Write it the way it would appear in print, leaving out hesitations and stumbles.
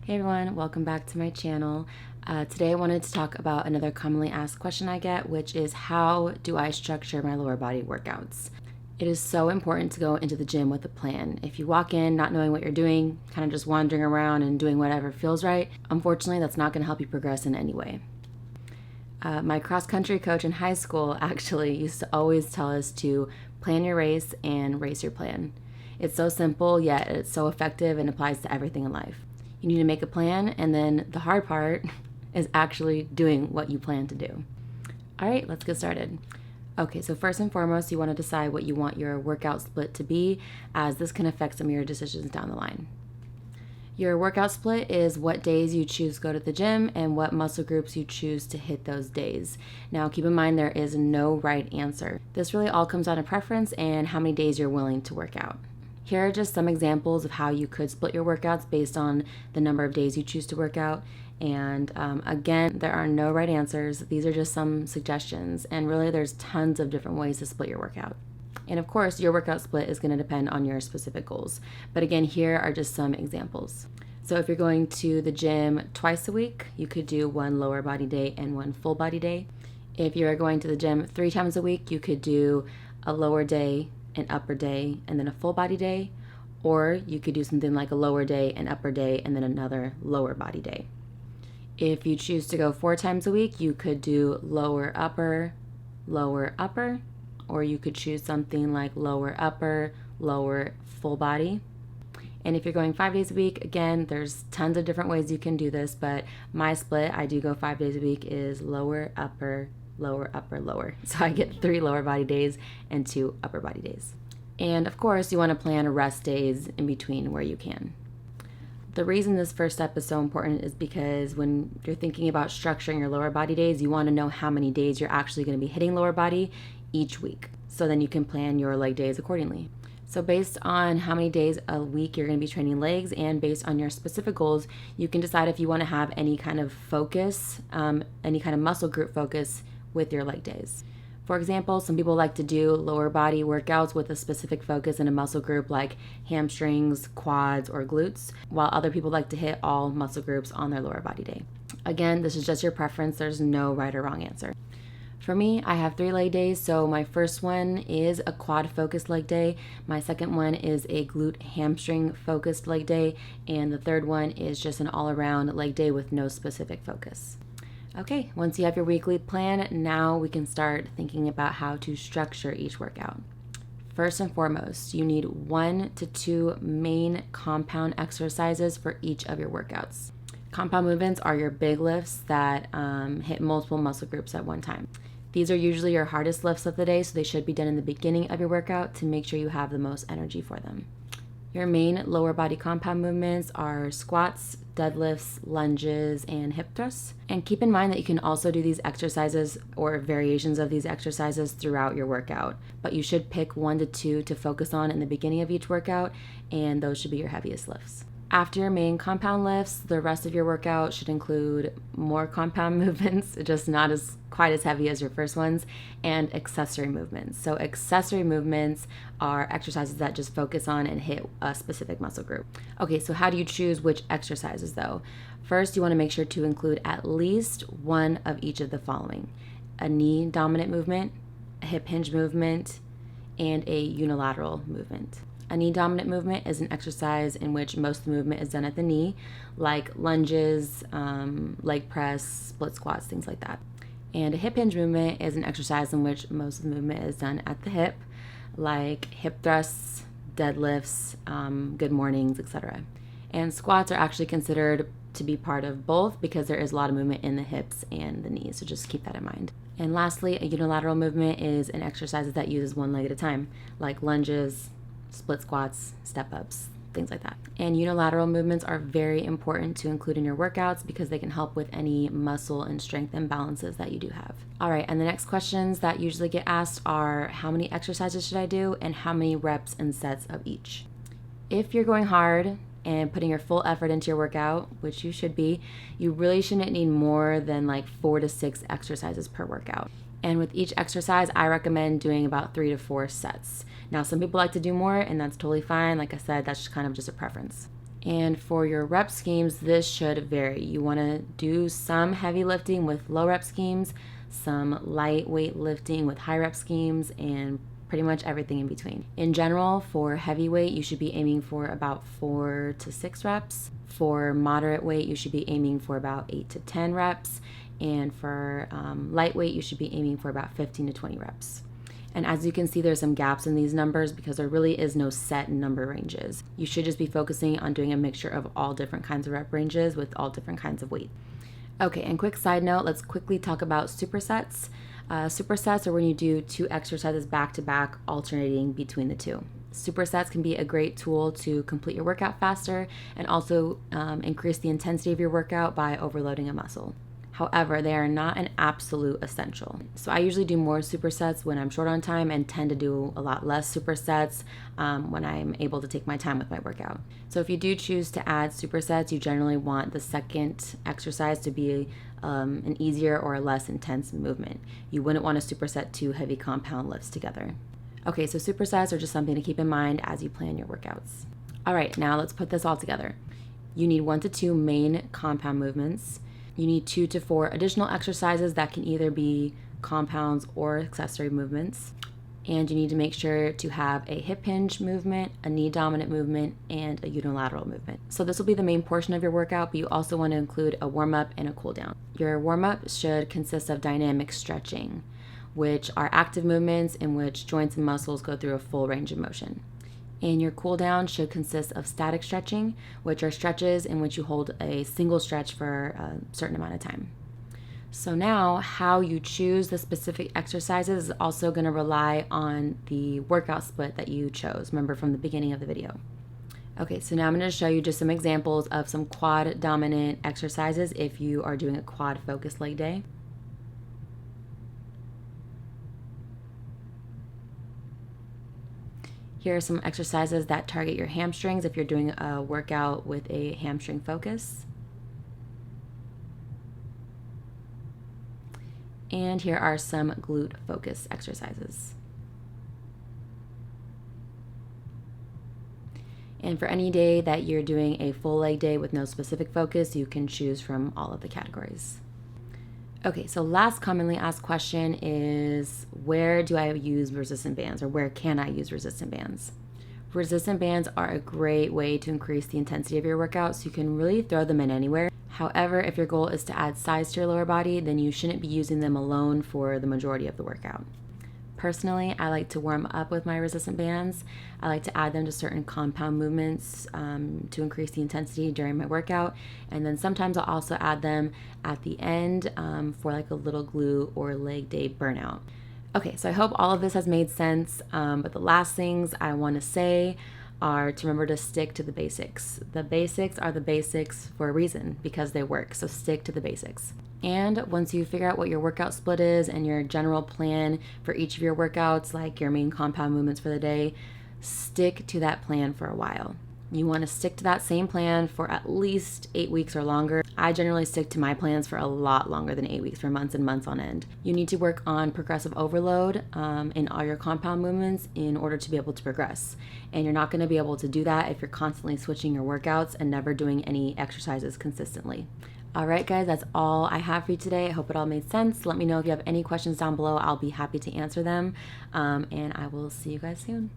Hey everyone, welcome back to my channel. Today I wanted to talk about another commonly asked question I get, which is how do I structure my lower body workouts? It is so important to go into the gym with a plan. If you walk in not knowing what you're doing, kind of just wandering around and doing whatever feels right, unfortunately that's not going to help you progress in any way. My cross country coach in high school actually used to always tell us to plan your race and race your plan. It's so simple, yet it's so effective and applies to everything in life. You need to make a plan, and then the hard part is actually doing what you plan to do. All right, let's get started. Okay, so first and foremost, you want to decide what you want your workout split to be, as this can affect some of your decisions down the line. Your workout split is what days you choose to go to the gym and what muscle groups you choose to hit those days. Now, keep in mind there is no right answer. This really all comes down to preference and how many days you're willing to work out. Here are just some examples of how you could split your workouts based on the number of days you choose to work out. And again, there are no right answers. These are just some suggestions. And really, there's tons of different ways to split your workout. And of course, your workout split is going to depend on your specific goals. But again, here are just some examples. So if you're going to the gym twice a week, you could do one lower body day and one full body day. If you're going to the gym 3 times a week, you could do a lower day, an upper day, and then a full body day. Or you could do something like a lower day, an upper day, and then another lower body day. If you choose to go 4 times a week, you could do lower, upper, or you could choose something like lower, upper, lower, full body. And if you're going 5 days a week, again, there's tons of different ways you can do this, but my split, I do go 5 days a week, is lower, upper, lower, upper, lower. So I get 3 lower body days and 2 upper body days. And of course, you want to plan rest days in between where you can. The reason this first step is so important is because when you're thinking about structuring your lower body days, you want to know how many days you're actually going to be hitting lower body each week. So then you can plan your leg days accordingly. So based on how many days a week you're going to be training legs and based on your specific goals, you can decide if you want to have any kind of focus, any kind of muscle group focus with your leg days. For example, some people like to do lower body workouts with a specific focus in a muscle group like hamstrings, quads, or glutes, while other people like to hit all muscle groups on their lower body day. Again, this is just your preference. There's no right or wrong answer. For me, I have 3 leg days, so my first one is a quad focused leg day, my second one is a glute hamstring focused leg day, and the third one is just an all-around leg day with no specific focus. Okay, once you have your weekly plan, now we can start thinking about how to structure each workout. First and foremost, you need 1 to 2 main compound exercises for each of your workouts. Compound movements are your big lifts that hit multiple muscle groups at one time. These are usually your hardest lifts of the day, so they should be done in the beginning of your workout to make sure you have the most energy for them. Your main lower body compound movements are squats, deadlifts, lunges, and hip thrusts. And keep in mind that you can also do these exercises or variations of these exercises throughout your workout, but you should pick 1 to 2 to focus on in the beginning of each workout, and those should be your heaviest lifts. After your main compound lifts, the rest of your workout should include more compound movements, just not as quite as heavy as your first ones, and accessory movements. So accessory movements are exercises that just focus on and hit a specific muscle group. Okay, so how do you choose which exercises though? First, you want to make sure to include at least 1 of each of the following: a knee dominant movement, a hip hinge movement, and a unilateral movement. A knee dominant movement is an exercise in which most of the movement is done at the knee, like lunges, leg press, split squats, things like that. And a hip hinge movement is an exercise in which most of the movement is done at the hip, like hip thrusts, deadlifts, good mornings, etc. And squats are actually considered to be part of both because there is a lot of movement in the hips and the knees, so just keep that in mind. And lastly, a unilateral movement is an exercise that uses one leg at a time, like lunges, split squats, step-ups, things like that. And unilateral movements are very important to include in your workouts because they can help with any muscle and strength imbalances that you do have. All right, and the next questions that usually get asked are how many exercises should I do and how many reps and sets of each. If you're going hard and putting your full effort into your workout, which you should be, you really shouldn't need more than like 4 to 6 exercises per workout. And with each exercise, I recommend doing about 3 to 4 sets. Now, some people like to do more, and that's totally fine. Like I said, that's kind of just a preference. And for your rep schemes, this should vary. You want to do some heavy lifting with low rep schemes, some lightweight lifting with high rep schemes, and pretty much everything in between. In general, for heavyweight, you should be aiming for about 4 to 6 reps. For moderate weight, you should be aiming for about 8 to 10 reps. And for lightweight, you should be aiming for about 15 to 20 reps. And as you can see, there's some gaps in these numbers because there really is no set number ranges. You should just be focusing on doing a mixture of all different kinds of rep ranges with all different kinds of weight. Okay, and quick side note, let's quickly talk about supersets. Supersets are when you do 2 exercises back to back, alternating between the 2. Supersets can be a great tool to complete your workout faster and also increase the intensity of your workout by overloading a muscle. However, they are not an absolute essential. So I usually do more supersets when I'm short on time and tend to do a lot less supersets when I'm able to take my time with my workout. So if you do choose to add supersets, you generally want the second exercise to be an easier or a less intense movement. You wouldn't want to superset 2 heavy compound lifts together. Okay, so supersets are just something to keep in mind as you plan your workouts. All right, now let's put this all together. You need 1 to 2 main compound movements. You need 2 to 4 additional exercises that can either be compounds or accessory movements. And you need to make sure to have a hip hinge movement, a knee dominant movement, and a unilateral movement. So this will be the main portion of your workout, but you also want to include a warm-up and a cool-down. Your warm-up should consist of dynamic stretching, which are active movements in which joints and muscles go through a full range of motion. And your cool down should consist of static stretching, which are stretches in which you hold a single stretch for a certain amount of time. So now how you choose the specific exercises is also going to rely on the workout split that you chose, remember from the beginning of the video. Okay, so now I'm going to show you just some examples of some quad dominant exercises if you are doing a quad focused leg day. Here are some exercises that target your hamstrings if you're doing a workout with a hamstring focus. And here are some glute focus exercises. And for any day that you're doing a full leg day with no specific focus, you can choose from all of the categories. Okay, so last commonly asked question is, where do I use resistant bands, or where can I use resistant bands? Resistant bands are a great way to increase the intensity of your workout, so you can really throw them in anywhere. However, if your goal is to add size to your lower body, then you shouldn't be using them alone for the majority of the workout. Personally, I like to warm up with my resistant bands. I like to add them to certain compound movements to increase the intensity during my workout. And then sometimes I'll also add them at the end for like a little glute or leg day burnout. Okay, so I hope all of this has made sense. But the last things I want to say are to remember to stick to the basics. The basics are the basics for a reason, because they work. So stick to the basics. And once you figure out what your workout split is and your general plan for each of your workouts, like your main compound movements for the day, stick to that plan for a while. You want to stick to that same plan for at least 8 weeks or longer. I generally stick to my plans for a lot longer than 8 weeks, for months and months on end. You need to work on progressive overload in all your compound movements in order to be able to progress. And you're not going to be able to do that if you're constantly switching your workouts and never doing any exercises consistently. All right, guys, that's all I have for you today. I hope it all made sense. Let me know if you have any questions down below. I'll be happy to answer them. And I will see you guys soon.